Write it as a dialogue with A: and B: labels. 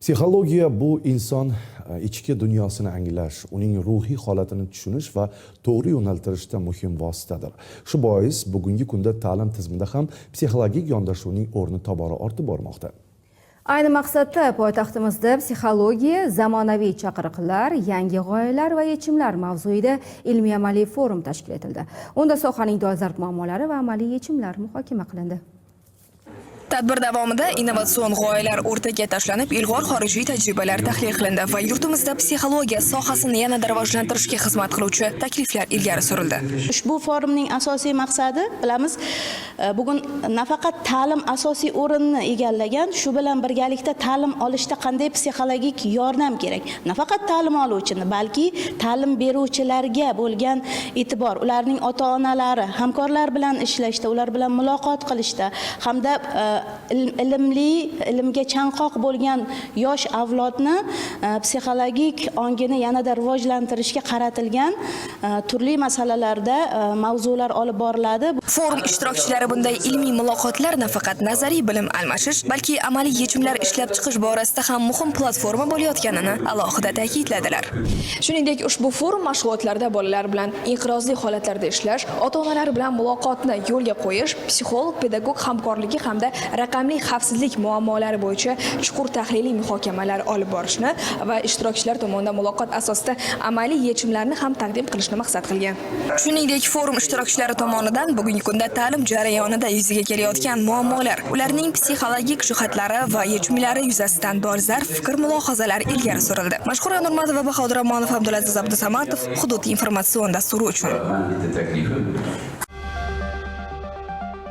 A: Psixologiya bu inson ichki dunyosini anglash, uning ruhiy holatini tushunish va to'g'ri yo'naltirishda muhim vositadir. Shu bois bugungi kunda ta'lim tizimida ham psixologik yondashuvning o'rni tobora ortib bormoqda.
B: Ayni maqsadda poytaxtimizda psixologiya, zamonaviy chaqiriqlar, yangi g'oyalar va yechimlar mavzuida ilmiy-amaliy forum tashkil etildi. Unda sohaning dolzarb muammolari va amaliy yechimlar muhokama qilindi.
C: Tadbir davomida innovatsion g'oyalar o'rtaga tashlanib, ilg'or xorijiy tajribalar tahlil qilindi va yurtimizda psixologiya sohasini yanada rivojlantirishga xizmat qiluvchi takliflar ilgari surildi.
D: Ushbu forumning asosiy maqsadi, bilamiz, bugun nafaqat ta'lim asosiy o'rinni egallagan, shu bilan birgalikda ta'lim olishda qanday psixologik yordam kerak. Nafaqat ta'lim oluvchini, balki ta'lim beruvchilarga bo'lgan e'tibor, ularning ota-onalari, hamkorlar bilan ishlashda, ular bilan muloqot qilishda hamda ilmga chanqoq bo'lgan yosh avlodni psixologik ongini yanada rivojlantirishga qaratilgan turli masalalarda mavzular olib boriladi.
C: Forum ishtirokchilari bunday ilmiy muloqotlar nafaqat nazariy bilim almashish, balki amaliy yechimlar ishlab chiqish borasida ham muhim platforma bo'layotganini alohida ta'kidladilar. Shuningdek, ushbu forum mashg'ulotlarida bolalar bilan inqirozli holatlarda ishlash, ota-onalar bilan muloqotni yo'lga qo'yish, psixolog, pedagog hamkorligi hamda raqamli xavfsizlik muammolari bo'yicha chuqur tahliliy muhokamalar olib borishni va ishtirokchilar tomonidan muloqot asosida amaliy yechimlarni ham taqdim qilishni maqsad qilgan. Shuningdek, forum ishtirokchilari tomonidan bugungi kunda ta'lim jarayonida yuzaga kelayotgan muammolar, ularning psixologik jihatlari va yechimlari yuzasidan dolzarb fikr-mulohazalar ilgari surildi. Mashhura Nurmatova, Bahodir Amonov, Abdulaziz Abdusamatov, Hudud informatsion dasturi uchun.